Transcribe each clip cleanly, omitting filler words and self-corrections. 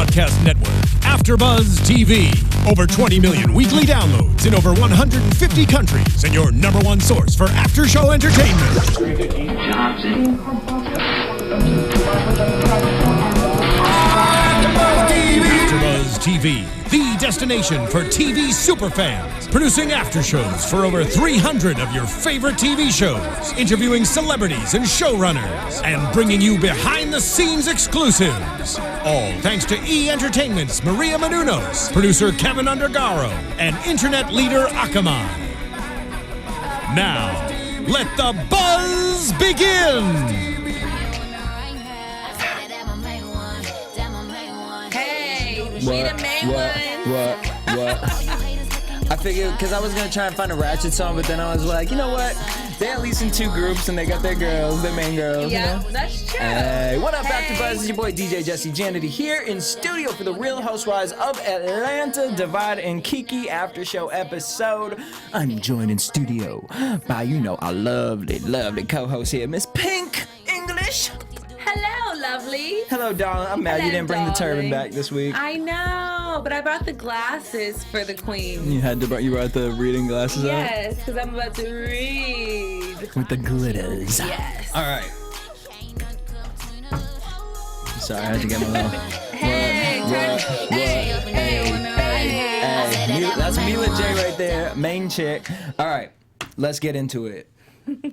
broadcast network, AFTERBUZZ TV. Over 20 million weekly downloads in over 150 countries, and your #1 source for after-show entertainment. AFTERBUZZ TV, the destination for TV superfans. Producing aftershows for over 300 of your favorite TV shows. Interviewing celebrities and showrunners. And bringing you behind-the-scenes exclusives. All thanks to E! Entertainment's Maria Menounos, producer Kevin Undergaro, and internet leader Akamai. Now, let the buzz begin! What? I figured, because I was going to try and find a Ratchet song, but then I was like, you know what? They're at least in two groups, and they got their girls, their main girls. Yeah, you know? that's true. Hey, what up, AfterBuzz? It's your boy DJ Jesse Janedy here in studio for the Real Housewives of Atlanta Divide and Kiki After Show episode. I'm joined in studio by, our lovely co-host here, Miss Pink English. Hello, lovely. Hello, darling. I'm mad you didn't bring the turban back this week. I know, but I brought the glasses for the queen. You brought the reading glasses out? Yes, because I'm about to read. With the glitters. Yes. All right. Sorry, I had to get my little... That's Mila J right there, main chick. All right, let's get into it.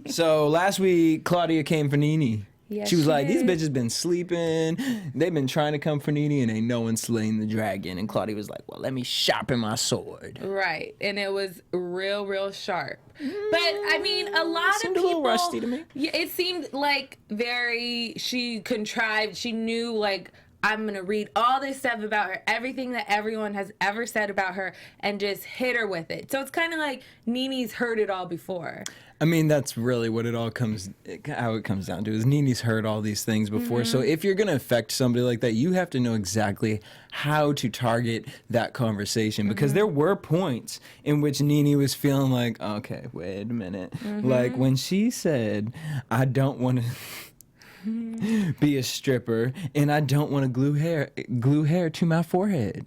So last week, Claudia came for Nene. Yes, she was like, did. these bitches been sleeping. They've been trying to come for Nene and ain't no one slaying the dragon. And Claudia was like, well, let me sharpen my sword. Right, and it was real sharp. But I mean, a lot of people. A little rusty to me. Yeah, it seemed like she contrived. She knew, like, I'm gonna read all this stuff about her, everything that everyone has ever said about her, and just hit her with it. So it's kind of like Nene's heard it all before. I mean, that's really what how it comes down to is Nene's heard all these things before. So if you're going to affect somebody like that, you have to know exactly how to target that conversation. Because there were points in which Nene was feeling like, okay, wait a minute. Like when she said, I don't want to be a stripper and I don't want to glue hair to my forehead.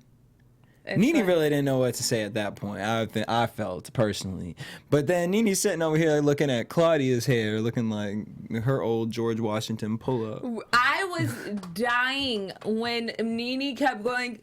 Nene really didn't know what to say at that point, I felt personally. But then Nene's sitting over here looking at Claudia's hair, looking like her old George Washington pull-up. I was dying when Nene kept going...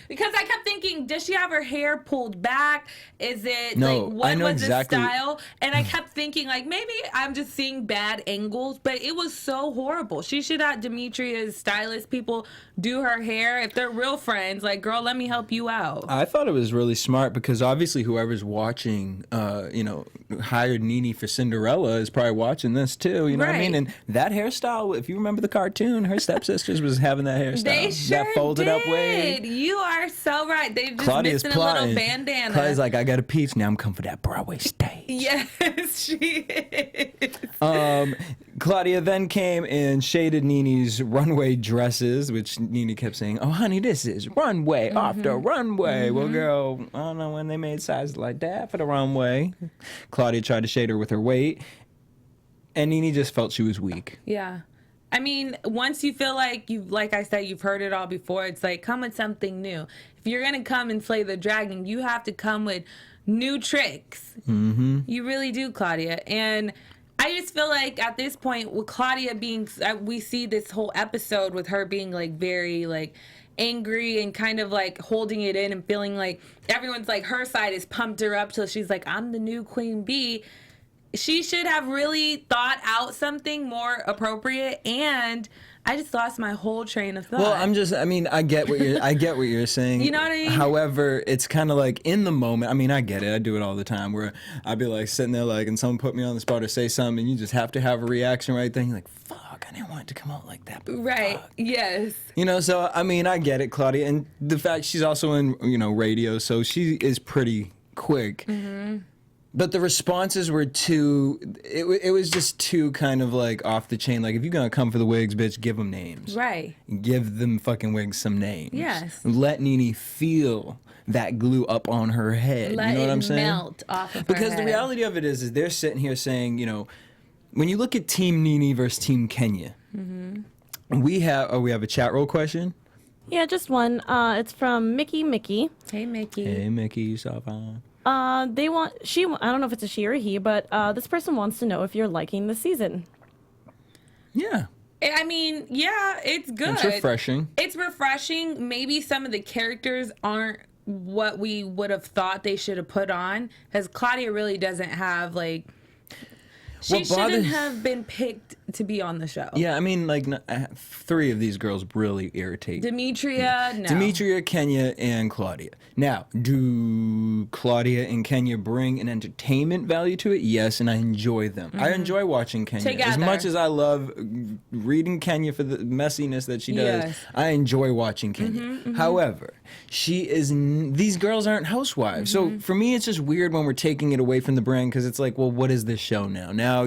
Because I kept thinking, does she have her hair pulled back? Is it what was the style? And I kept thinking, like, maybe I'm just seeing bad angles, but it was so horrible. She should have Demetria's stylist people do her hair. If they're real friends, like, girl, let me help you out. I thought it was really smart because obviously whoever's watching, hired Nene for Cinderella is probably watching this too. You know what I mean? And that hairstyle, if you remember the cartoon, her stepsisters was having that hairstyle. They sure that folded up wig. You are so right. They just Claudia's missing a little bandana. Claudia's like, I got a peach, now I'm coming for that Broadway stage. Yes, she is. Claudia then came and shaded Nene's runway dresses, which Nene kept saying, oh, honey, this is runway after runway. Well, girl, I don't know when they made sizes like that for the runway. Claudia tried to shade her with her weight, and Nene just felt she was weak. Yeah. I mean, once you feel like I said, you've heard it all before, it's like, come with something new. If you're going to come and slay the dragon, you have to come with new tricks. You really do, Claudia. And I just feel like at this point, with Claudia being, we see this whole episode with her being like very like angry and kind of like holding it in and feeling like everyone's like, her side has pumped her up till she's like, I'm the new queen bee. She should have really thought out something more appropriate, and I just lost my whole train of thought. Well, I get what you're saying. You know what I mean? However, it's kind of like in the moment. I mean, I get it. I do it all the time where I'd be like sitting there like, and someone put me on the spot or say something, and you just have to have a reaction right then. You're like, fuck, I didn't want it to come out like that. But right. Fuck. Yes. So, I mean, I get it, Claudia. And the fact she's also in, radio, so she is pretty quick. But the responses were it was just too kind of like off the chain. Like, if you're going to come for the wigs, bitch, give them names. Right. Give them fucking wigs some names. Yes. Let Nene feel that glue up on her head. Let you know what I'm saying? melt off of because her head. The reality of it is they're sitting here saying, when you look at Team Nene versus Team Kenya, we have a chat roll question. Yeah, just one. It's from Mickey. Hey, Mickey. Hey, Mickey, you so fine. I don't know if it's a she or a he, but this person wants to know if you're liking the season. Yeah. I mean, yeah, it's good. It's refreshing. It's refreshing. Maybe some of the characters aren't what we would have thought they should have put on, because Claudia really doesn't have, like, she shouldn't have been picked to be on the show. Yeah, I mean, like, 3 of these girls really irritate. Demetria, no. Demetria, Kenya, and Claudia. Now, do Claudia and Kenya bring an entertainment value to it? Yes, and I enjoy them. I enjoy watching Kenya. Together. As much as I love reading Kenya for the messiness that she does, Yes. I enjoy watching Kenya. However, these girls aren't housewives. So for me, it's just weird when we're taking it away from the brand, because it's like, well, what is this show now? Now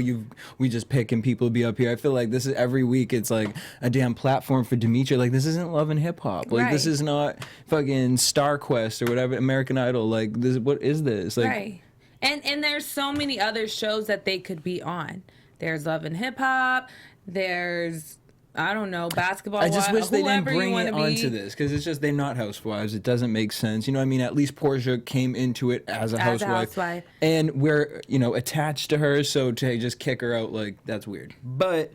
we just picking people to be up here. I feel like this is every week. It's like a damn platform for Demetria. Like, this isn't Love and Hip Hop. Like, this is not fucking Star Quest or whatever, American Idol. Like, this, what is this? Like, Right. And there's so many other shows that they could be on. There's Love and Hip Hop. There's, I don't know, basketball. I just wish they didn't whoever you bring wanna it be. onto this, because it's just they're not housewives. It doesn't make sense. You know what I mean? At least Portia came into it as a housewife. And we're, attached to her, so to just kick her out, like, that's weird. But,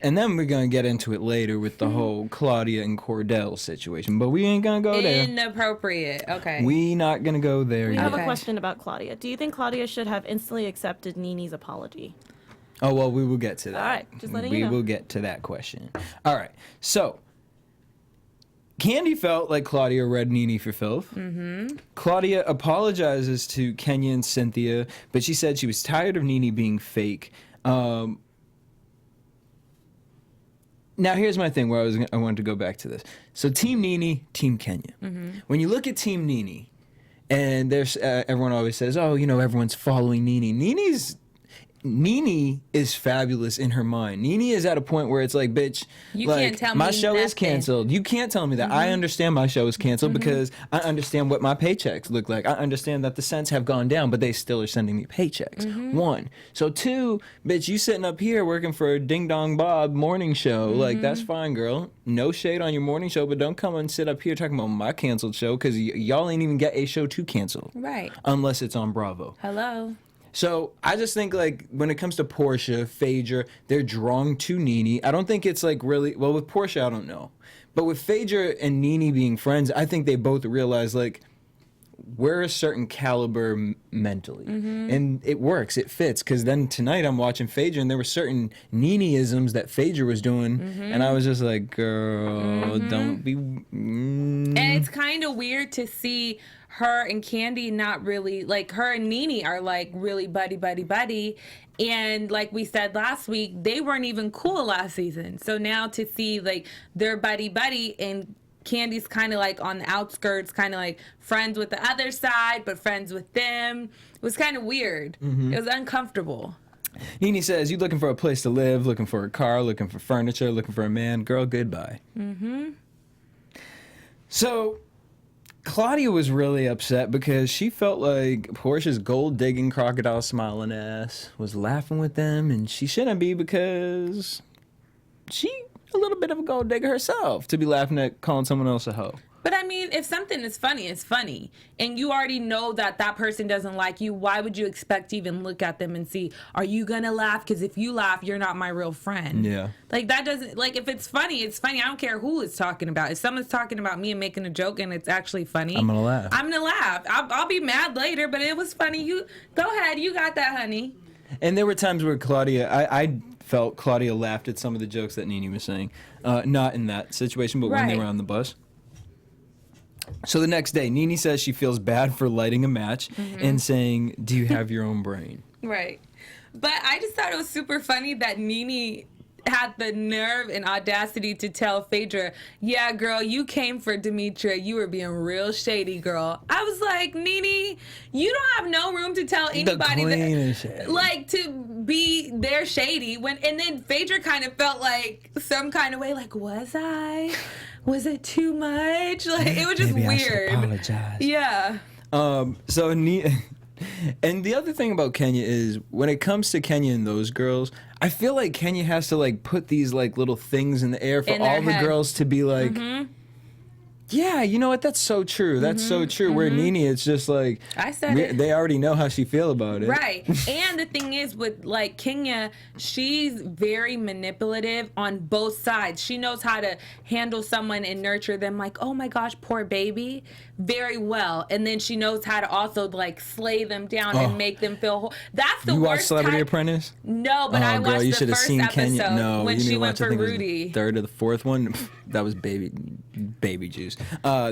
and then we're going to get into it later with the whole Claudia and Cordell situation, but we ain't going to go there. Inappropriate. Okay. We not going to go there We yet. have a question about Claudia. Do you think Claudia should have instantly accepted Nene's apology? Oh, well, we will get to that. All right, just letting you know. We will get to that question. All right, so Candy felt like Claudia read Nene for filth. Claudia apologizes to Kenya and Cynthia, but she said she was tired of Nene being fake. Now, here's my thing where I wanted to go back to this. So, Team Nene, Team Kenya. When you look at Team Nene, and there's everyone always says, oh, everyone's following Nene. Nene is fabulous in her mind. Nene is at a point where it's like, bitch, You like, can't tell my me show is nothing. canceled. You can't tell me that. I understand my show is canceled because I understand what my paychecks look like. I understand that the cents have gone down, but they still are sending me paychecks. 1. So 2, bitch, you sitting up here working for a Ding Dong Bob morning show. Like, that's fine, girl. No shade on your morning show, but don't come and sit up here talking about my canceled show, because y'all ain't even get a show to cancel. Right. Unless it's on Bravo. Hello. So I just think, like, when it comes to Portia, Phaedra, they're drawn to Nene. I don't think it's like really, well, with Portia, I don't know. But with Phaedra and Nene being friends, I think they both realize, like, we're a certain caliber mentally. And it works, it fits. Because then tonight I'm watching Phaedra, and there were certain Nene-isms that Phaedra was doing. And I was just like, girl, don't be... And it's kind of weird to see her and Candy not really, like, her and Nene are, like, really buddy. And like we said last week, they weren't even cool last season. So now to see, like, their buddy and Candy's kind of like on the outskirts, kind of like friends with the other side, but friends with them. It was kind of weird. It was uncomfortable. Nene says, you looking for a place to live, looking for a car, looking for furniture, looking for a man. Girl, goodbye. So Claudia was really upset because she felt like Portia's gold-digging, crocodile-smiling ass was laughing with them, and she shouldn't be, because she a little bit of a gold digger herself to be laughing at calling someone else a hoe. But I mean, if something is funny, it's funny. And you already know that that person doesn't like you. Why would you expect to even look at them and see, are you going to laugh? Because if you laugh, you're not my real friend. Yeah. Like, that doesn't, like, if it's funny, it's funny. I don't care who it's talking about. If someone's talking about me and making a joke and it's actually funny, I'm going to laugh. I'm going to laugh. I'll be mad later, but it was funny. You go ahead. You got that, honey. And there were times where Claudia, I felt Claudia laughed at some of the jokes that Nene was saying. Not in that situation, but when they were on the bus. So the next day, Nene says she feels bad for lighting a match and saying, do you have your own brain? Right. But I just thought it was super funny that Nene had the nerve and audacity to tell Phaedra, yeah, girl, you came for Demetria. You were being real shady, girl. I was like, Nene, you don't have no room to tell anybody that, like, to be their shady. And then Phaedra kind of felt like some kind of way, like, was I? Was it too much? Like, it was just Maybe weird. I should apologize. Yeah. So and the other thing about Kenya is, when it comes to Kenya and those girls, I feel like Kenya has to, like, put these, like, little things in the air for In their all the head. girls to be like, Yeah, you know what? That's so true. That's so true. Where Nene, it's just like I said it. they already know how she feel about it. Right. And the thing is with like Kenya, she's very manipulative on both sides. She knows how to handle someone and nurture them like, oh my gosh, poor baby, very well. And then she knows how to also like slay them down and make them feel that's the You worst watched Celebrity type. Apprentice? No, but Oh, I girl, watched you the should have first seen episode Kenya. No, when you need she to went watch, I for think it was Rudy. the third or the fourth one. That was baby juice.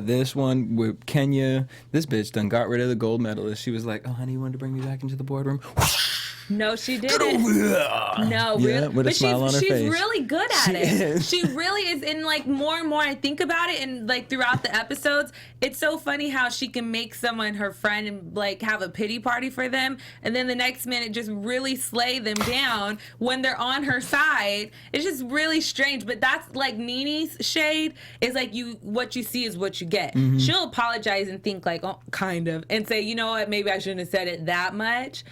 This one with Kenya, this bitch done got rid of the gold medalist. She was like, oh, honey, you wanted to bring me back into the boardroom? No, she didn't. No, Yeah, really. with a But smile on her she's face. really good at She it. is. She really is. And like more and more I think about it, and like throughout the episodes, it's so funny how she can make someone her friend and like have a pity party for them, and then the next minute just really slay them down when they're on her side. It's just really strange. But that's like Nene's shade is like what you see is what you get. Mm-hmm. She'll apologize and think like, oh, kind of, and say, you know what, maybe I shouldn't have said it that much.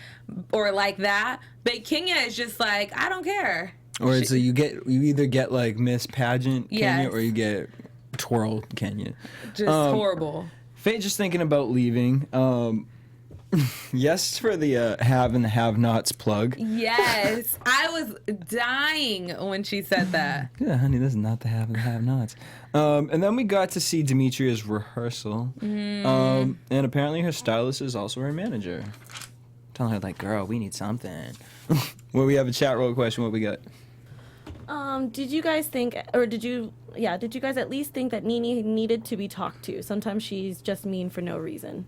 Or like that, but Kenya is just like, I don't care. Or it's you either get like Miss Pageant Kenya Yes. or you get Twirl Kenya. Just horrible. Faye just thinking about leaving. Yes for the have and the have-nots plug. Yes, I was dying when she said that. Yeah, honey, this is not the have and the have-nots. And then we got to see Demetria's rehearsal. And apparently her stylist is also her manager. Telling her like, girl, we need something. Well, we have a chat roll question. What we got? Did you guys think, or did you guys at least think that Nene needed to be talked to? Sometimes she's just mean for no reason.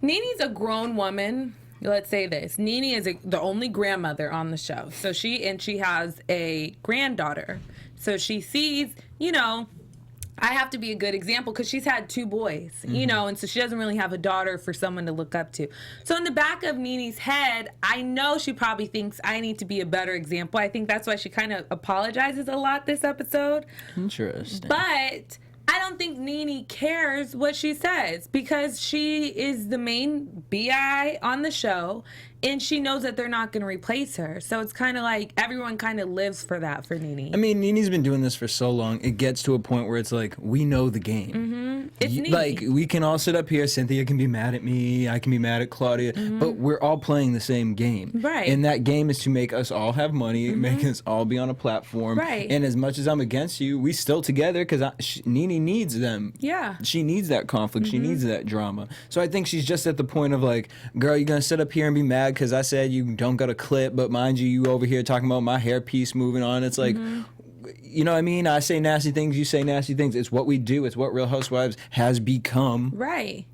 Nene's a grown woman. Let's say this. Nene is the only grandmother on the show. So she has a granddaughter. So she sees, I have to be a good example because she's had 2 boys, and so she doesn't really have a daughter for someone to look up to. So in the back of Nene's head, I know she probably thinks I need to be a better example. I think that's why she kind of apologizes a lot this episode. Interesting. But I don't think Nene cares what she says because she is the main BI on the show and she knows that they're not going to replace her. So it's kind of like everyone kind of lives for that for Nene. I mean, Nene's been doing this for so long. It gets to a point where it's like, we know the game. It's Nene. Like, we can all sit up here. Cynthia can be mad at me. I can be mad at Claudia. But we're all playing the same game. Right. And that game is to make us all have money, make us all be on a platform. Right. And as much as I'm against you, we still together because Nene needs them. Yeah. She needs that conflict. She needs that drama. So I think she's just at the point of like, girl, you're going to sit up here and be mad because I said you don't got a clip, but mind you over here talking about my hairpiece moving on. It's like, you know what I mean? I say nasty things, you say nasty things. It's what we do. It's what Real Housewives has become. Right.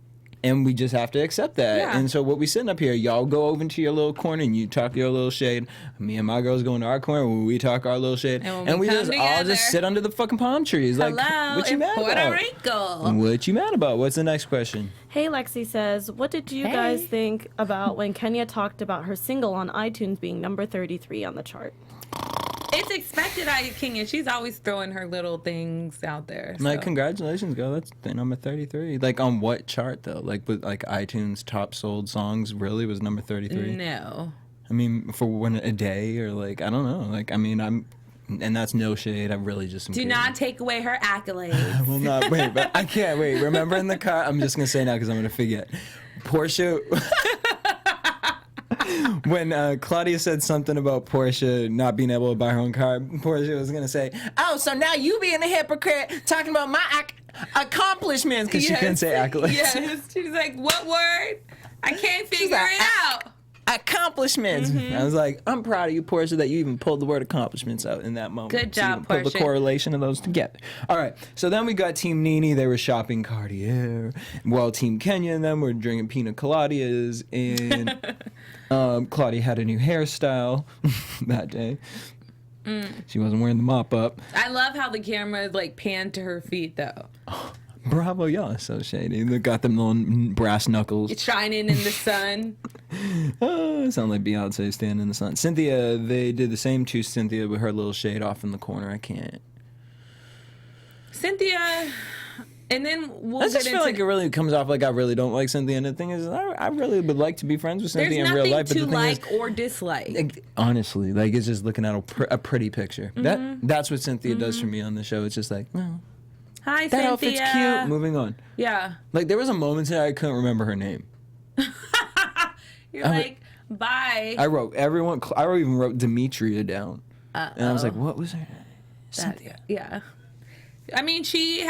And we just have to accept that. Yeah. And so what we sitting up here, y'all go over into your little corner and you talk your little shade. Me and my girls go into our corner when we talk our little shade. And we just come all together. just sit under the fucking palm trees. Like, Hello, what you in mad Puerto about? Rico. What you mad about? What's the next question? Hey, Lexi says, what did you guys think about when Kenya talked about her single on iTunes being number 33 on the chart? It's expected out of Kenya. She's always throwing her little things out there. Like, so. congratulations, girl. That's the number 33. Like, on what chart, though? Like, with, like, iTunes top sold songs really was number 33? No. I mean, for when a day or, like, I don't know. Like, I mean, and that's no shade. I really just... Do not take away her accolades. I will not. Wait, but I can't wait. Remember in the car? I'm just going to say now because I'm going to forget. Portia... When Claudia said something about Portia not being able to buy her own car, Portia was going to say, oh, so now you being a hypocrite talking about my accomplishments, because she couldn't say accolades. Yes. She's like, what word? I can't figure like, it out. Accomplishments. I was like, I'm proud of you, Portia, that you even pulled the word accomplishments out in that moment. Good So you job, pulled the Portia. correlation of those together. All right. So then we got Team Nene. They were shopping Cartier. While Team Kenya and them were drinking pina coladas. And Claudia had a new hairstyle that day. She wasn't wearing the mop up. I love how the camera like panned to her feet though. Bravo, y'all. So shady. They got them little brass knuckles. It's shining in the sun. Oh, sound like Beyonce standing in the sun. Cynthia, they did the same to Cynthia with her little shade off in the corner. I can't. Cynthia, and then we'll I get just into feel like it really comes off like I really don't like Cynthia. And the thing is, I really would like to be friends with there's Cynthia in nothing real life. But to the thing like is, or dislike. like, honestly, like it's just looking at a pretty picture. That's what Cynthia does for me on the show. It's just like, no, Hi, that outfit's Cynthia. cute. Moving on. Yeah. Like, there was a moment that I couldn't remember her name. You're like, bye. I wrote everyone. I even wrote Demetria down. And I was like, what was her name? Cynthia. Yeah. I mean, she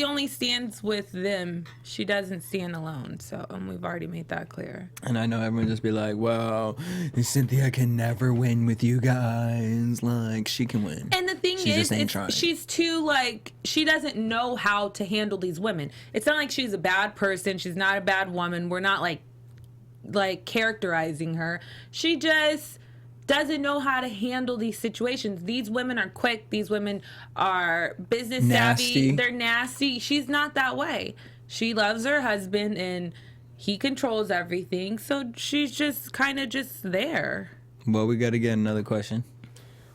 only stands with them. She doesn't stand alone. So we've already made that clear. And I know everyone just be like, well, Cynthia can never win with you guys. Like, she can win. And the thing is, she's too, like, she doesn't know how to handle these women. It's not like she's a bad person. She's not a bad woman. We're not, like characterizing her. She just doesn't know how to handle these situations. These women are quick. These women are business savvy. They're nasty. She's not that way. She loves her husband and he controls everything. So she's just kind of just there. Well, we got to get another question.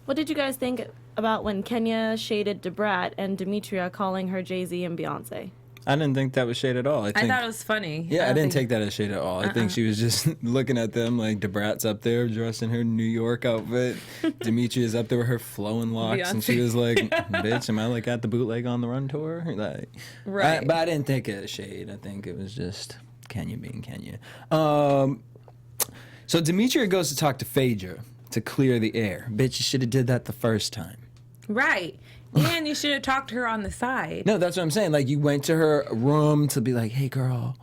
What did you guys think about when Kenya shaded Debrat and Demetria calling her Jay-Z and Beyonce? I didn't think that was shade at all. I thought it was funny. Yeah, I didn't take that as shade at all. I think she was just looking at them like Debrat's up there dressed in her New York outfit. Demetria's up there with her flowing locks. Beyonce. And she was like, bitch, am I like at the Bootleg on the Run tour? Like, right. But I didn't think it as shade. I think it was just Kenya being Kenya. So Demetria goes to talk to Phaedra to clear the air. Bitch, you should have did that the first time. Right. And you should have talked to her on the side. No, that's what I'm saying. Like, you went to her room to be like, hey, girl.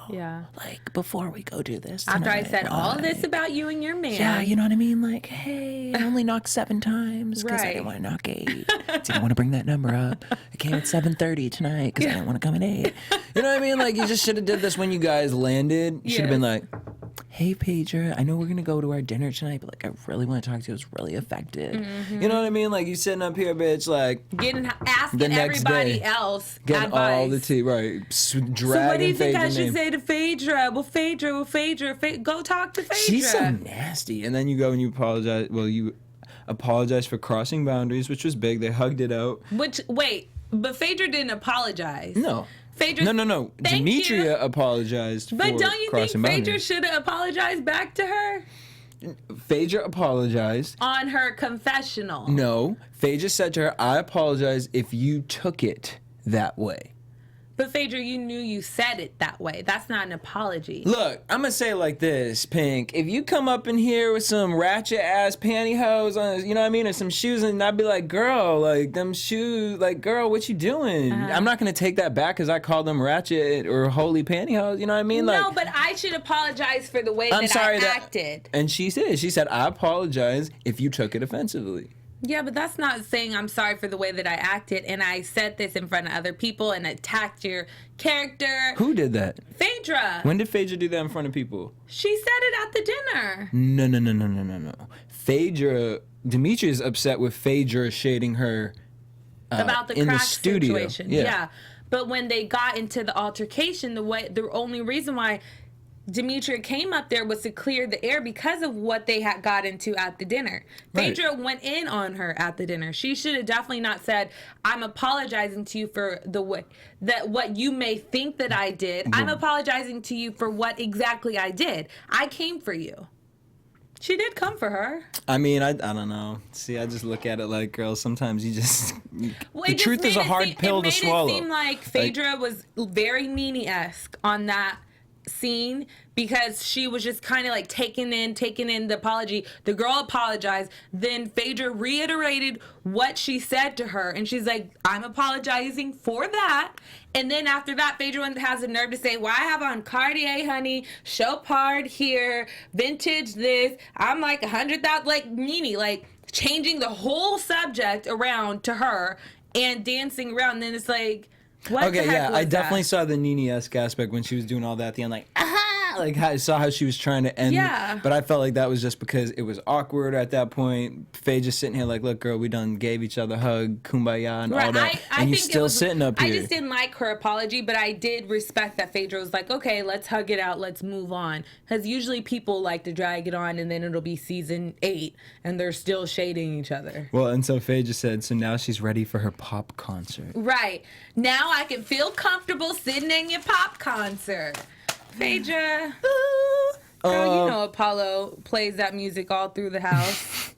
Yeah. Like, before we go do this tonight, after I said all this about you and your man. Yeah, you know what I mean? Like, hey, I only knocked 7 times because I didn't want to knock 8. Didn't want to bring that number up. I came at 7:30 tonight because I didn't want to come at 8. You know what I mean? Like, you just should have did this when you guys landed. You should have been like, hey, Phaedra, I know we're going to go to our dinner tonight, but, like, I really want to talk to you. I was really affected. Mm-hmm. You know what I mean? Like, you sitting up here, bitch, like... Asking everybody else getting advice. All the tea, right. So what do you think I should say to Phaedra? Well, Phaedra, go talk to Phaedra. She's so nasty. And then you go and you apologize. Well, you apologize for crossing boundaries, which was big. They hugged it out. But Phaedra didn't apologize. No. Phaedra. No. Demetria apologized for crossing boundaries. But don't you think Phaedra should have apologized back to her? Phaedra apologized. On her confessional. No. Phaedra said to her, I apologize if you took it that way. But Phaedra, you knew you said it that way. That's not an apology. Look, I'm going to say it like this, Pink. If you come up in here with some ratchet-ass pantyhose on, you know what I mean, or some shoes, and I'd be like, girl, like, them shoes, like, girl, what you doing? I'm not going to take that back because I call them ratchet or holy pantyhose, you know what I mean? No, but I should apologize for the way I acted. And she did. She said, I apologize if you took it offensively. Yeah, but that's not saying I'm sorry for the way that I acted and I said this in front of other people and attacked your character. Who did that? Phaedra. When did Phaedra do that in front of people? She said it at the dinner. No. Phaedra, Demetria's upset with Phaedra shading her about the in crack the studio. Situation. Yeah. But when they got into the altercation, the only reason why Demetria came up there was to clear the air because of what they had got into at the dinner. Right. Phaedra went in on her at the dinner. She should have definitely not said, I'm apologizing to you for the way that what you may think that I did. I'm apologizing to you for what exactly I did. I came for you. She did come for her. I mean, I don't know. See, I just look at it like, girl, sometimes you just... the truth is a hard pill to swallow. It seemed like Phaedra was very Nene-esque on that scene because she was just kind of like taking in the apology. The girl apologized. Then Phaedra reiterated what she said to her. And she's like, I'm apologizing for that. And then after that, Phaedra has the nerve to say, well, I have on Cartier, honey, Chopard here, vintage this. I'm like 100,000, like Nene, like changing the whole subject around to her and dancing around. And then it's like, what the heck was I definitely that? saw the Nene-esque aspect when she was doing all that at the end, like, like I saw how she was trying to end it, but I felt like that was just because it was awkward at that point. Faye just sitting here like, look, girl, we done gave each other a hug, kumbaya, and all that, and you still sitting up here. I just didn't like her apology, but I did respect that Phaedra was like, okay, let's hug it out, let's move on, because usually people like to drag it on, and then it'll be season 8, and they're still shading each other. Well, and so Faye just said, so now she's ready for her pop concert. Right. Now I can feel comfortable sitting in your pop concert. Phaedra. Girl, you know Apollo plays that music all through the house.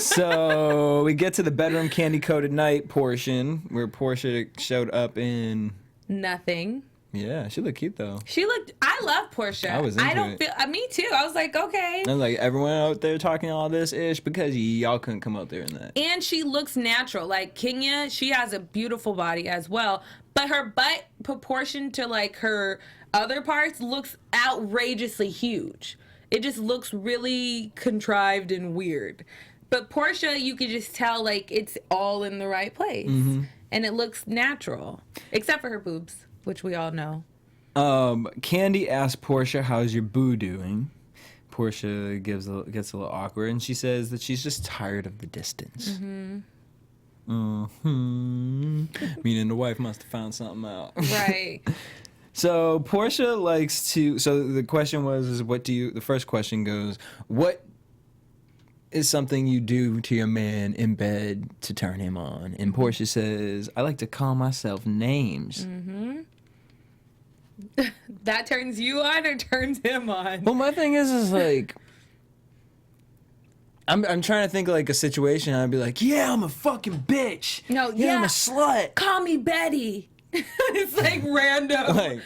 So we get to the bedroom candy-coated night portion where Portia showed up in... Nothing. Yeah, she looked cute though. I love Portia. I was into it. Me too. I was like, okay. I was like, everyone out there talking all this ish because y'all couldn't come out there in that. And she looks natural. Like Kenya, she has a beautiful body as well, but her butt proportion to like her other parts looks outrageously huge. It just looks really contrived and weird. But Portia, you could just tell like it's all in the right place. Mm-hmm. And it looks natural. Except for her boobs, which we all know. Candy asked Portia, how's your boo doing? Portia gets a little awkward, and she says that she's just tired of the distance. Mm-hmm. Mm-hmm. Meaning the wife must have found something out. Right. So Portia likes to... So the question was, the first question goes, what is something you do to your man in bed to turn him on? And Portia says, I like to call myself names. Mm-hmm. That turns you on or turns him on? Well, my thing is like... I'm trying to think of like a situation. I'd be like, yeah, I'm a fucking bitch. No, yeah. I'm a slut. Call me Betty. It's like random. Like,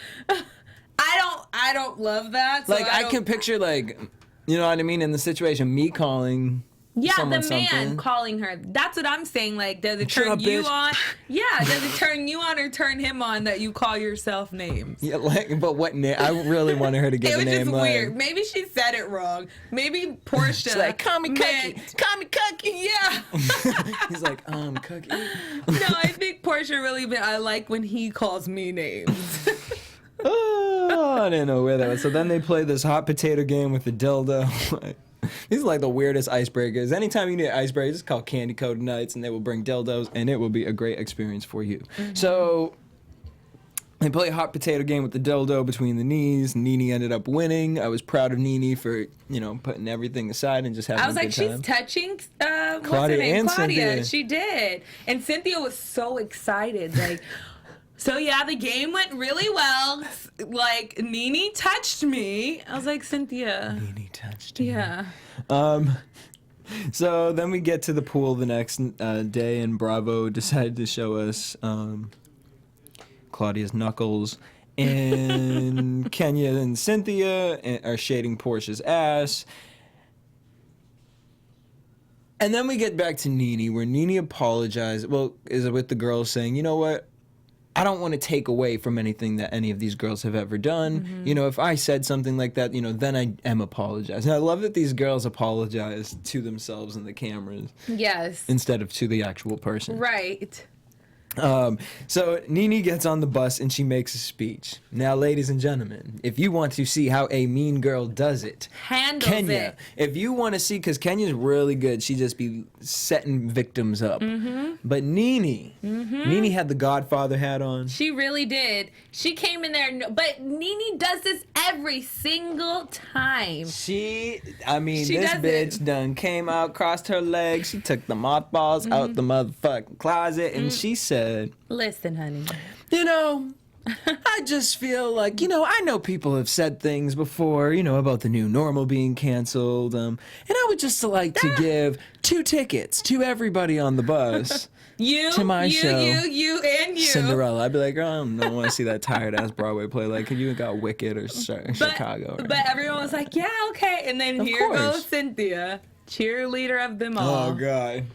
I don't love that. So like I can picture like, you know what I mean, in the situation, me calling. Yeah, the man something. calling her. That's what I'm saying. Like, does it Shut turn up, you bitch. on? Yeah, does it turn you on or turn him on that you call yourself names? Yeah, like, but what name? I really wanted her to get It the was name. just Like, weird. Maybe she said it wrong. Maybe Portia. she's like, call me Cookie. Call me Cookie. Yeah. He's like, Cookie. No, I think Portia really. I like when he calls me names. Oh, I didn't know where that was. So then they play this hot potato game with the dildo. These are like the weirdest icebreakers. Anytime you need an icebreaker, just call Candy Coated Nights and they will bring dildos and it will be a great experience for you. Mm-hmm. So they play a hot potato game with the dildo between the knees. Nene ended up winning. I was proud of Nene for, putting everything aside and just having a good time. I was like, she's touching Claudia what's her name? and Claudia. Cynthia. She did. And Cynthia was so excited. Like, so yeah, the game went really well. Like, Nene touched me. I was like, Cynthia. Nene touched me. Yeah. So then we get to the pool the next day, and Bravo decided to show us Claudia's knuckles. And Kenya and Cynthia are shading Portia's ass. And then we get back to Nene, where Nene apologized. Well, is with the girls saying, you know what? I don't want to take away from anything that any of these girls have ever done. Mm-hmm. If I said something like that, then I am apologizing. And I love that these girls apologize to themselves and the cameras. Yes. Instead of to the actual person. Right. So Nene gets on the bus and she makes a speech. Now, ladies and gentlemen, if you want to see how a mean girl does it, handles Kenya, it. if you want to see, because Kenya's really good, she just be setting victims up. Mm-hmm. But Nene had the Godfather hat on. She really did. She came in there, but Nene does this every single time. This does bitch done came out, crossed her legs, she took the mothballs out the motherfucking closet, and she said, listen, honey. I just feel like, I know people have said things before, about the new normal being canceled. And I would just like to give 2 tickets to everybody on the bus. To my show. You, and you. Cinderella. I'd be like, I don't want to see that tired ass Broadway play. Like, you got Wicked or Chicago. But everyone was like, yeah, okay. And then here goes Cynthia, cheerleader of them all. Oh, God.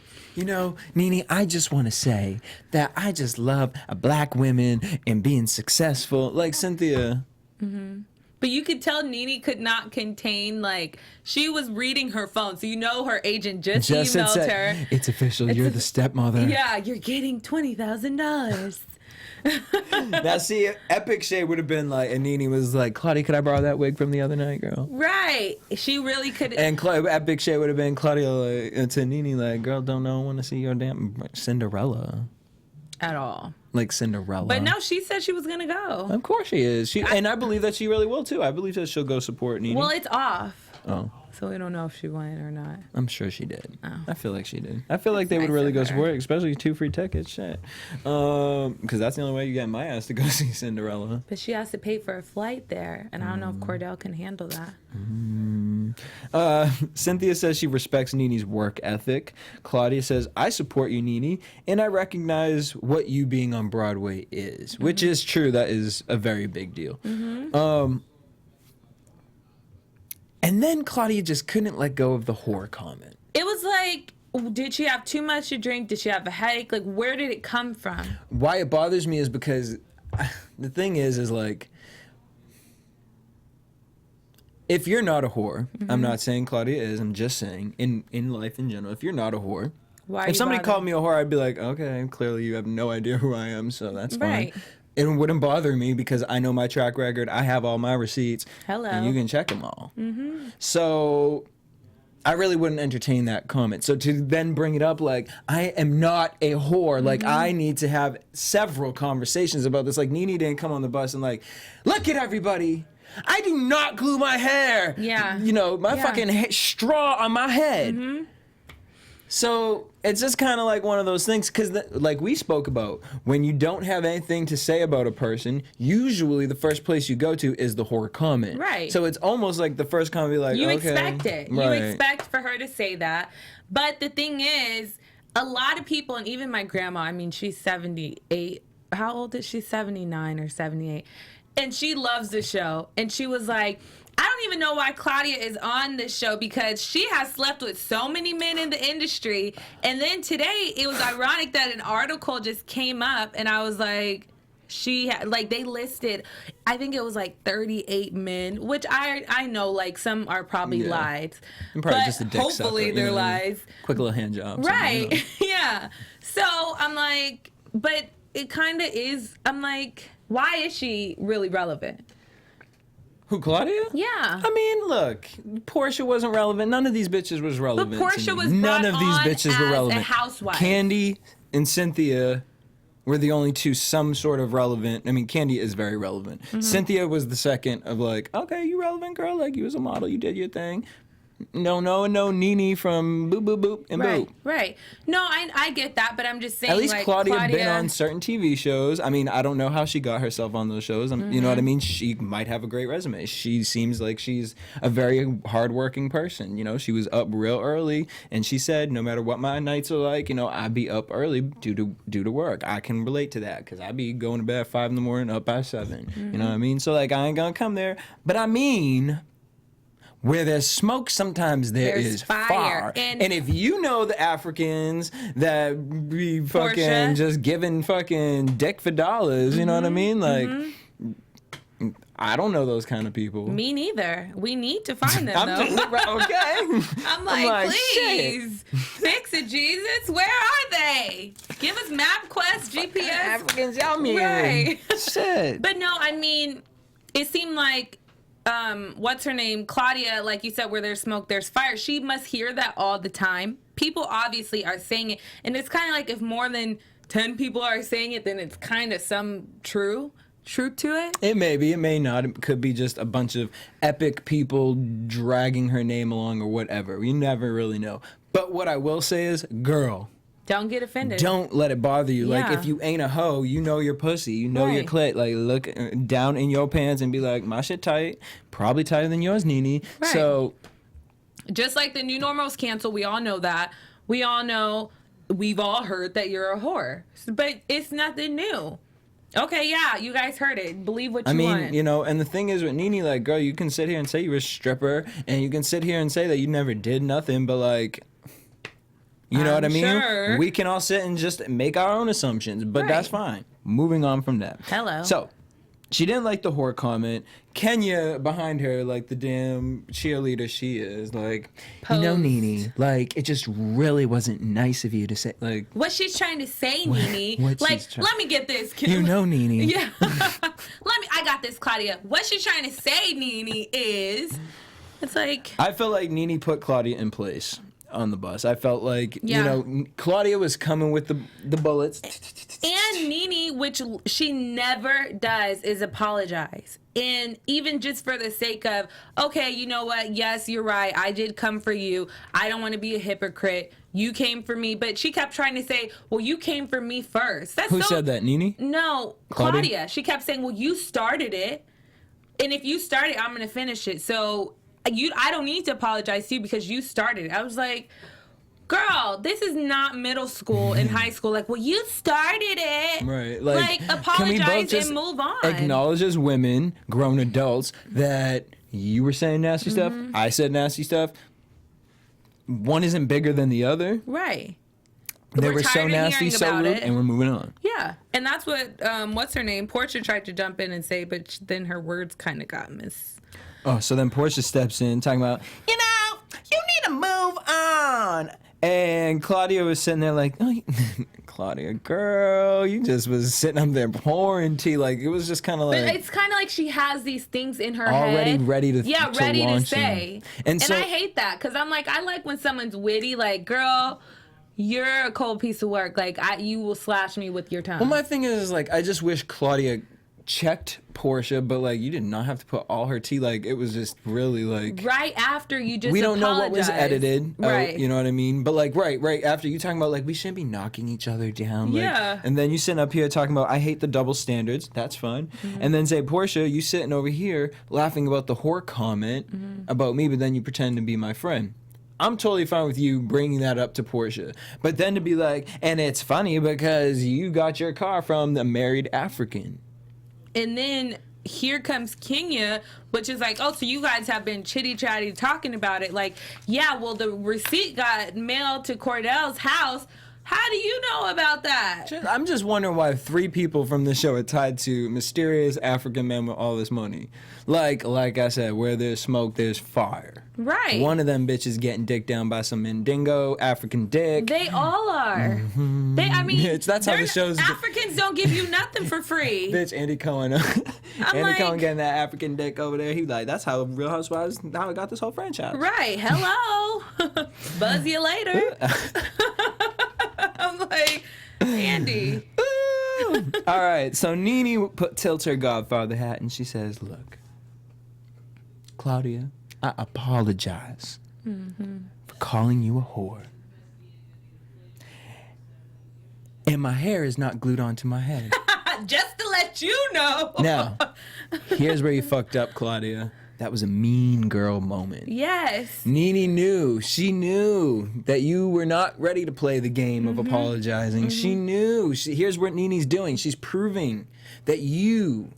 Nene, I just want to say that I just love black women and being successful. Like Cynthia. Mm-hmm. But you could tell Nene could not contain, she was reading her phone. So her agent just emailed her. It's official. You're the stepmother. Yeah, you're getting $20,000. Now, see, Epic Shade would have been like, and Nene was like, Claudia, could I borrow that wig from the other night, girl? Right. She really could. And Epic Shade would have been Claudia to Nene, like, girl, don't want to see your damn Cinderella. At all. Like Cinderella. But no, she said she was going to go. Of course she is. And I believe that she really will, too. I believe that she'll go support Nene. Well, it's off. Oh. So we don't know if she went or not. I'm sure she did. Oh. I feel like she did. I feel like they would really go support, especially 2 free tickets. Shit. Because that's the only way you get my ass to go see Cinderella. But she has to pay for a flight there. And I don't know if Cordell can handle that. Cynthia says she respects Nene's work ethic. Claudia says, I support you, Nene, and I recognize what you being on Broadway is, which is true. That is a very big deal. And then Claudia just couldn't let go of the whore comment. It was like, did she have too much to drink? Did she have a headache? Like, where did it come from? Why it bothers me is because the thing is like, if you're not a whore, I'm not saying Claudia is, I'm just saying in life in general, if you're not a whore, if somebody called me a whore, I'd be like, okay, clearly you have no idea who I am, so that's fine. It wouldn't bother me because I know my track record. I have all my receipts. Hello. And you can check them all. So I really wouldn't entertain that comment. So to then bring it up like, I am not a whore. Like, I need to have several conversations about this. Like, Nene didn't come on the bus and like, look at everybody. I do not glue my hair. Yeah. You know, my fucking straw on my head. So it's just kind of like one of those things, because like we spoke about, when you don't have anything to say about a person, usually the first place you go to is the whore comment. Right. So it's almost like the first comment be like, you okay. expect it. Right. You expect for her to say that. But the thing is, a lot of people, and even my grandma, I mean, she's 78. How old is she? 79 or 78. And she loves the show. And she was like, I don't even know why Claudia is on this show, because she has slept with so many men in the industry. And then today, it was ironic that an article just came up, and I was like, they listed, I think it was like 38 men, which I know, like, some are probably lies. And probably but just a dick hopefully sucker, they're lies. Quick little hand job. Right. Yeah. So I'm like, but it kind of is, I'm like, why is she really relevant? Who, Claudia? Yeah. I mean, look, Portia wasn't relevant. None of these bitches was relevant. But Portia was None brought of these on bitches were as relevant. a housewife. Candy and Cynthia were the only two some sort of relevant. I mean, Candy is very relevant. Cynthia was the second of like, okay, you relevant, girl. Like, you was a model. You did your thing. No, Nene from Boop Boop Boop and Boop. Right. No, I get that, but I'm just saying. At least like, Claudia been on certain TV shows. I mean, I don't know how she got herself on those shows. You know what I mean? She might have a great resume. She seems like she's a very hardworking person. You know, she was up real early, and she said, no matter what my nights are like, you know, I be up early due to work. I can relate to that because I be going to bed at 5 a.m, up by 7. You know what I mean? So like, I ain't gonna come there. But I mean, where there's smoke, sometimes there's fire. And if you know the Africans that be fucking Portia. just giving fucking dick for dollars, you know what I mean? Like, I don't know those kind of people. Me neither. We need to find them, though. Okay. I'm like, shit. please, fix it, Jesus. Where are they? Give us MapQuest, GPS. Africans, y'all mean. Right. Shit. But no, I mean, it seemed like, what's her name? Claudia, like you said, where there's smoke, there's fire. She must hear that all the time. People obviously are saying it. And it's kind of like if more than 10 people are saying it, then it's kind of some truth to it. It may be, it may not. It could be just a bunch of epic people dragging her name along or whatever. You never really know. But what I will say is, girl, don't get offended. don't let it bother you. Yeah. Like, if you ain't a hoe, you know your pussy. You know your clit. Like, look down in your pants and be like, my shit tight. Probably tighter than yours, Nene. Right. So, just like the new normal is canceled, we all know that. We all know, we've all heard that you're a whore. But it's nothing new. Okay, yeah, you guys heard it. Believe what you want. You know, and the thing is with Nene, like, girl, you can sit here and say you're a stripper, and you can sit here and say that you never did nothing, but like, you know what I mean? Sure. We can all sit and just make our own assumptions, but that's fine. Moving on from that. Hello. So, she didn't like the whore comment. Kenya behind her, like the damn cheerleader she is, like, you know, Posed. Nene, like, it just really wasn't nice of you to say, like, What she's trying to say, Nene. what Like, she's trying- let me get this. you know, Nene. Yeah. I got this, Claudia. What she's trying to say, Nene, is, it's like, I felt like Nene put Claudia in place on the bus. I felt like, Yeah. you know, Claudia was coming with the bullets. and Nene, which she never does, is apologize. And even just for the sake of, okay, you know what? Yes, you're right. I did come for you. I don't want to be a hypocrite. You came for me. But she kept trying to say, well, you came for me first. That's Who said that, Nene? No, Claudia? Claudia. She kept saying, well, you started it. And if you start it, I'm going to finish it. So I don't need to apologize to you because you started it. I was like, girl, this is not middle school and high school. Like, well, you started it. Right. Like apologize and move on. Acknowledge as women, grown adults, that you were saying nasty stuff, I said nasty stuff. One isn't bigger than the other. Right. They We're were so tired of nasty, hearing so about rude, it. and we're moving on. Yeah. And that's what, what's her name? Portia tried to jump in and say, but then her words kind of got Oh, so then Portia steps in talking about, you need to move on. And Claudia was sitting there like, oh, Claudia, girl, you just was sitting up there pouring tea. Like, it was just kind of like. But it's kind of like she has these things in her already head. ready to ready to launch say. And so, I hate that because I'm like, I like when someone's witty. Like, girl, you're a cold piece of work. Like, you will slash me with your tongue. well, my thing is, like, I just wish Claudia checked Portia, but like you did not have to put all her tea. Like it was just really like right after you just we don't know what was edited, right? You know what I mean? But like right after you talking about like we shouldn't be knocking each other down, like, yeah. And then you sitting up here talking about I hate the double standards. That's fine. And then say Portia, you sitting over here laughing about the whore comment about me, but then you pretend to be my friend. I'm totally fine with you bringing that up to Portia. But then to be like, and it's funny because you got your car from the married African. And then here comes Kenya, which is like, oh, so you guys have been chitty-chatty talking about it. Like, yeah, well, the receipt got mailed to Cordell's house. How do you know about that? I'm just wondering why 3 people from the show are tied to mysterious African men with all this money. Like I said, where there's smoke, there's fire. Right. One of them bitches getting dick down by some Mandingo, African dick. They all are. I mean, that's how the show's. Africans don't give you nothing for free. Bitch, Andy Cohen. Cohen getting that African dick over there. He like, that's how Real Housewives, how I got this whole franchise. Right. Hello. Buzz you later. I'm like, Andy. All right, so Nene tilts her godfather hat and she says, look, Claudia, I apologize for calling you a whore. And my hair is not glued onto my head. Just to let you know. Now, here's where you fucked up, Claudia. That was a mean girl moment. Yes. Nene knew. She knew that you were not ready to play the game of apologizing. She knew. Here's what Nene's doing. She's proving that you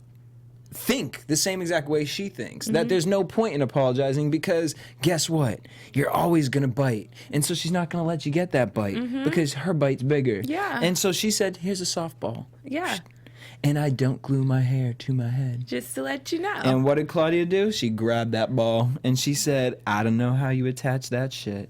think the same exact way she thinks. That there's no point in apologizing because guess what? You're always going to bite. And so she's not going to let you get that bite because her bite's bigger. Yeah. And so she said, here's a softball. Yeah. And I don't glue my hair to my head. Just to let you know. And what did Claudia do? She grabbed that ball and she said, I don't know how you attach that shit.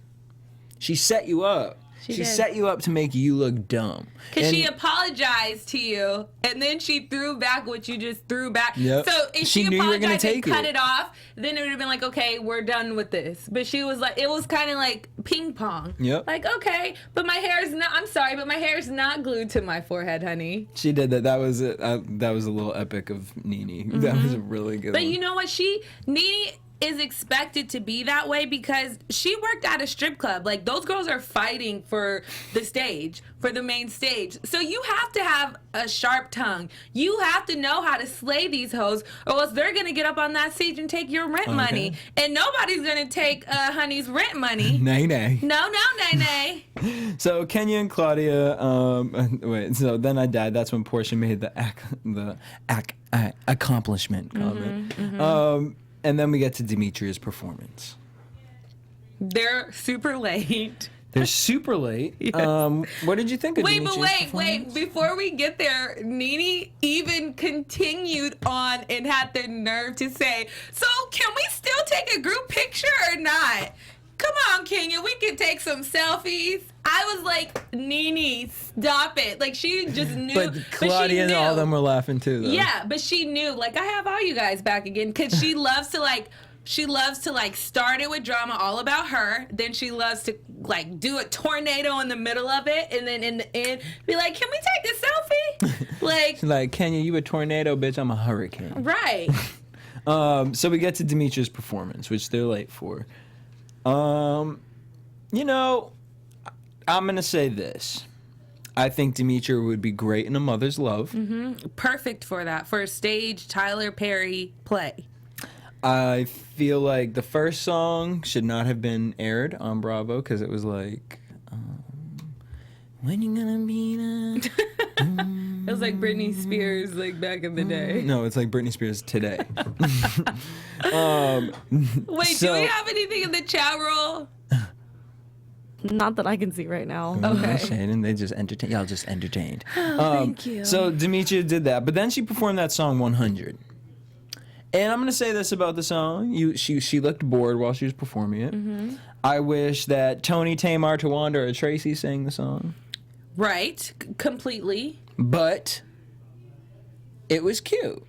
She set you up. She did. set you up to make you look dumb. Because she apologized to you, and then she threw back what you just threw back. Yep. So if She she knew you were gonna apologized take and cut it. it off, then it would have been like, okay, we're done with this. But she was like, it was kind of like ping pong. Yep. Like, okay, but my hair is not, I'm sorry, but my hair is not glued to my forehead, honey. She did that. That was a little epic of Nene. That was a really good But one. you know what? Nene is expected to be that way because she worked at a strip club. Like, those girls are fighting for the stage, for the main stage. So you have to have a sharp tongue. You have to know how to slay these hoes, or else they're gonna get up on that stage and take your rent money. And nobody's gonna take honey's rent money. Nay, nay. No, nay, nay. So Kenya and Claudia, wait. So then I died. That's when Portia made the accomplishment comment. And then we get to Demetria's performance. They're super late. They're super late. Yes. What did you think of Demetria's performance? Wait. Before we get there, Nene even continued on and had the nerve to say, so can we still take a group picture or not? Come on, Kenya, we can take some selfies. I was like, Nene, stop it. Like, she just knew. But Claudia and all of them were laughing too, though. Yeah, but she knew, like, I have all you guys back again. Because she loves to, start it with drama all about her. Then she loves to, like, do a tornado in the middle of it. And then in the end, be like, can we take a selfie? Like, She's like, Kenya, you a tornado, bitch. I'm a hurricane. right. So we get to Demetria's performance, which they're late for. You know, I'm going to say this. I think Demetria would be great in A Mother's Love. Perfect for that. For a stage Tyler Perry play. I feel like the first song should not have been aired on Bravo because it was like, when you gonna be there? It was like Britney Spears, like back in the day. No, it's like Britney Spears today. Wait, do we have anything in the chat roll? Not that I can see right now. Okay. Shayden, they just entertain. Y'all just entertained. Thank you. So Demetria did that, but then she performed that song 100. And I'm gonna say this about the song: she looked bored while she was performing it. Mm-hmm. I wish that Tony, Tamar, Tawanda, or Tracy sang the song. Right, completely. But it was cute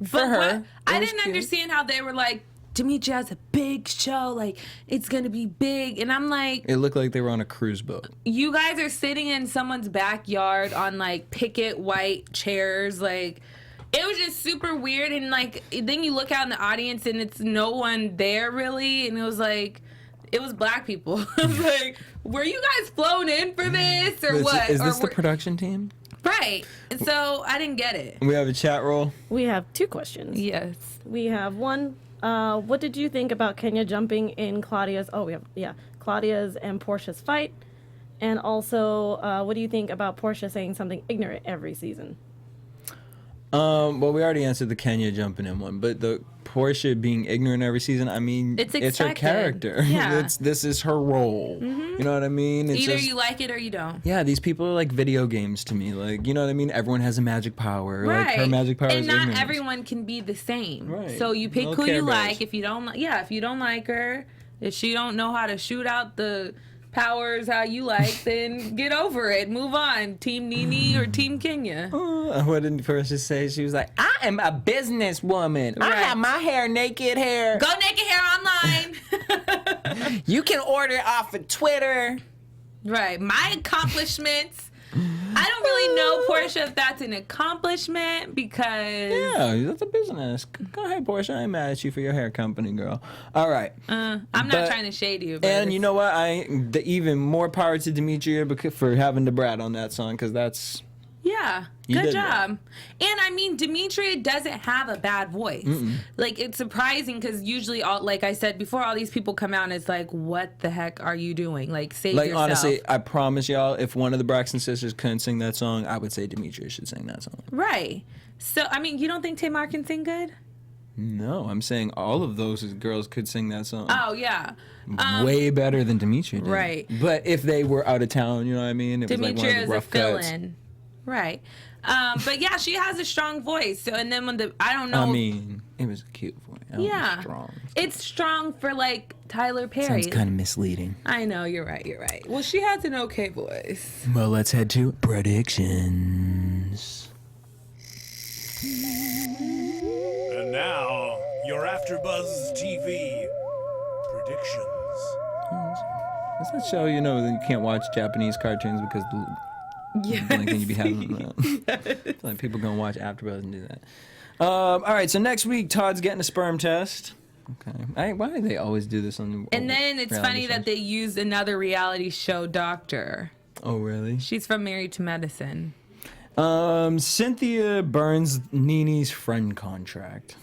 for But her. what, I was didn't cute. understand how they were like, Demetria has a big show, like it's gonna be big, and I'm like, It looked like they were on a cruise boat. you guys are sitting in someone's backyard on like picket white chairs, like. It was just super weird, and like then you look out in the audience and it's no one there really, and it was black people. I was like, were you guys flown in for this or what? Is Or this the were- production team? Right. And so I didn't get it. We have a chat roll. We have 2 questions. Yes. We have one. What did you think about Kenya jumping in Claudia's? Claudia's and Portia's fight, and also what do you think about Portia saying something ignorant every season? Well, we already answered the Kenya jumping in one, but the Portia being ignorant every season, I mean, It's her expected. character. Yeah. This is her role. You know what I mean? It's Either just- you like it or you don't. Yeah, these people are like video games to me. Like, you know what I mean? Everyone has a magic power. Right. Like, her magic power and is not ignorance. everyone can be the same. Right. So you pick No who Care you Bears. like. If you don't if you don't like her, if she don't know how to shoot out the powers how you like, then get over it. Move on. Team Nene or Team Kenya. What did Portia say? She was like, I am a businesswoman. I Right. have my hair naked hair. Go naked hair online. You can order it off of Twitter. Right. My accomplishments. I don't really know, Portia, if that's an accomplishment because Yeah, that's a business. Go ahead, Portia. I ain't mad at you for your hair company, girl. All right. I'm not But- trying to shade you. But And you know what? Even more power to Demetria for having to brat on that song, because that's... yeah, You good did job. And I mean, Demetria doesn't have a bad voice. Like, it's surprising because usually, like I said before, all these people come out and it's like, what the heck are you doing? Like, save Like, yourself. honestly, I promise y'all, if one of the Braxton sisters couldn't sing that song, I would say Demetria should sing that song. Right. So, I mean, you don't think Tamar can sing good? No, I'm saying all of those girls could sing that song. Oh, yeah. Way better than Demetria did. Right. But if they were out of town, you know what I mean? It was like one Demetria of is the a rough cuts. fill-in. Right. But yeah, she has a strong voice. So, and then when I don't know. I mean, it was a cute voice. It was yeah. strong. It's strong for like Tyler Perry. Sounds kind of misleading. I know, you're right. Well, she has an okay voice. Well, let's head to predictions. And now, your AFTERBUZZ TV predictions. Does that show, you know, that you can't watch Japanese cartoons because Yeah. like when you be having them. It's like people gonna watch AfterBuzz and do that. All right, so next week Todd's getting a sperm test. Okay, why do they always do this on? And then it's funny that they used another reality show doctor. Oh really? She's from Married to Medicine. Cynthia burns Nene's friend contract.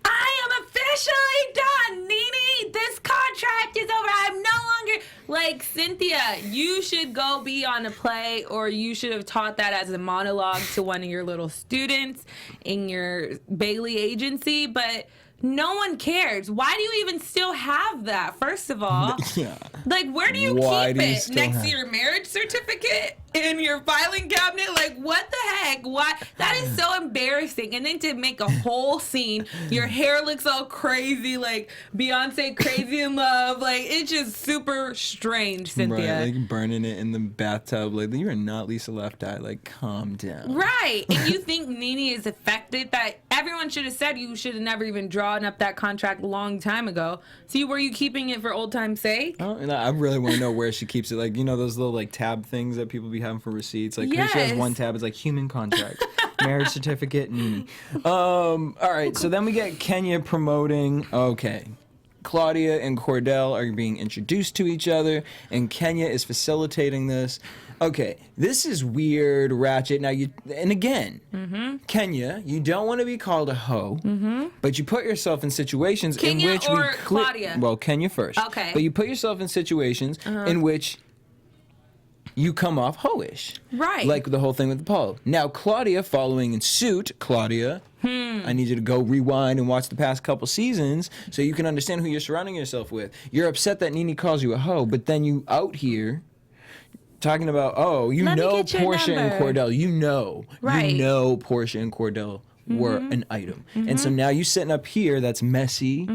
I am officially done, Nene. This contract is over. I'm no longer like Cynthia. You should go be on a play, or you should have taught that as a monologue to one of your little students in your Bailey agency. But no one cares. Why do you even still have that? First of all, Yeah. like where do you Why keep do you it? still Next have- to your marriage certificate in your filing cabinet? Like what the heck? Why? That is so embarrassing. And then to make a whole scene, your hair looks all crazy, like Beyonce Crazy in Love. Like it's just super strange, Cynthia. Right, like burning it in the bathtub. Like you are not Lisa Left Eye. Like calm down. Right. And you think Nene is affected? That everyone should have said you should have never even drawn up that contract a long time ago. See, were you keeping it for old time's sake? Oh, and I really want to know where she keeps it. Like, you know, those little like tab things that people be having for receipts. Like, 'cause she has Yes. one tab. It's like human contract, marriage certificate, Nene. All right. So then we get Kenya promoting. Okay, Claudia and Cordell are being introduced to each other, and Kenya is facilitating this. Okay, this is weird, ratchet. Now Kenya, you don't want to be called a hoe, but you put yourself in situations Kenya in which or Claudia? Well, Kenya first. Okay. But you put yourself in situations in which you come off hoish. Right. Like the whole thing with Paul. Now, Claudia, following in suit, Claudia, I need you to go rewind and watch the past couple seasons so you can understand who you're surrounding yourself with. You're upset that Nene calls you a hoe, but then you out here talking about, Portia and Cordell. You know Portia and Cordell were an item. And so now you sitting up here, that's messy.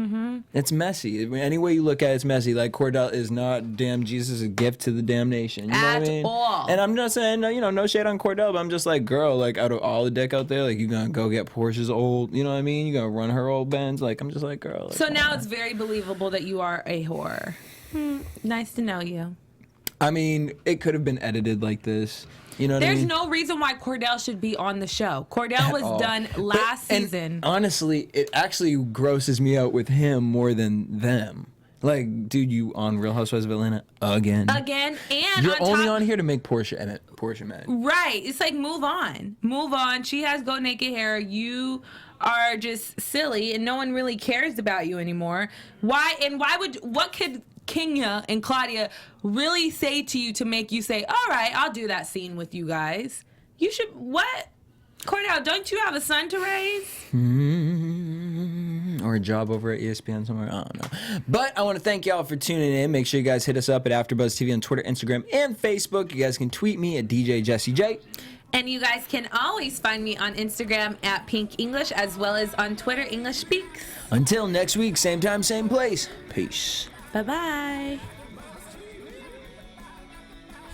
It's messy. Any way you look at it, it's messy. Like, Cordell is not damn Jesus, a gift to the damnation. You know what I mean? All. And I'm not saying, no shade on Cordell, but I'm just like, girl, like, out of all the dick out there, like, you gonna go get Portia's old, you know what I mean? You gonna run her old Benz? Like, I'm just like, girl. Like, so now it's very believable that you are a whore. Nice to know you. I mean, it could have been edited like this. You know what I mean? There's no reason why Cordell should be on the show. Cordell was done last season. And honestly, it actually grosses me out with him more than them. Like, dude, you on Real Housewives of Atlanta again? Again, and you're only on here to make Portia mad. Right. It's like, move on. Move on. She has go naked hair. You are just silly, and no one really cares about you anymore. What could Kenya and Claudia really say to you to make you say, all right, I'll do that scene with you guys? You should, what? Cordell, don't you have a son to raise? Or a job over at ESPN somewhere. I don't know. But I want to thank y'all for tuning in. Make sure you guys hit us up at AfterBuzz TV on Twitter, Instagram, and Facebook. You guys can tweet me at DJ Jesse J. And you guys can always find me on Instagram at Pink English, as well as on Twitter, English Speaks. Until next week, same time, same place. Peace. Bye-bye.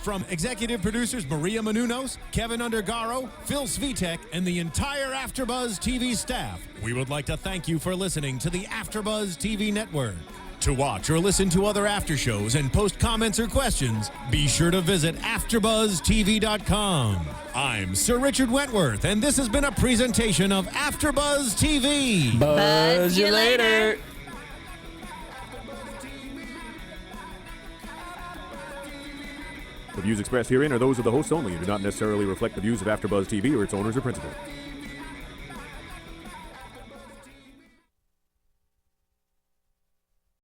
From executive producers Maria Menounos, Kevin Undergaro, Phil Svitek, and the entire AfterBuzz TV staff, we would like to thank you for listening to the AfterBuzz TV network. To watch or listen to other after shows and post comments or questions, be sure to visit AfterBuzzTV.com. I'm Sir Richard Wentworth, and this has been a presentation of AfterBuzz TV. Buzz you later. The views expressed herein are those of the hosts only and do not necessarily reflect the views of AfterBuzz TV or its owners or principals.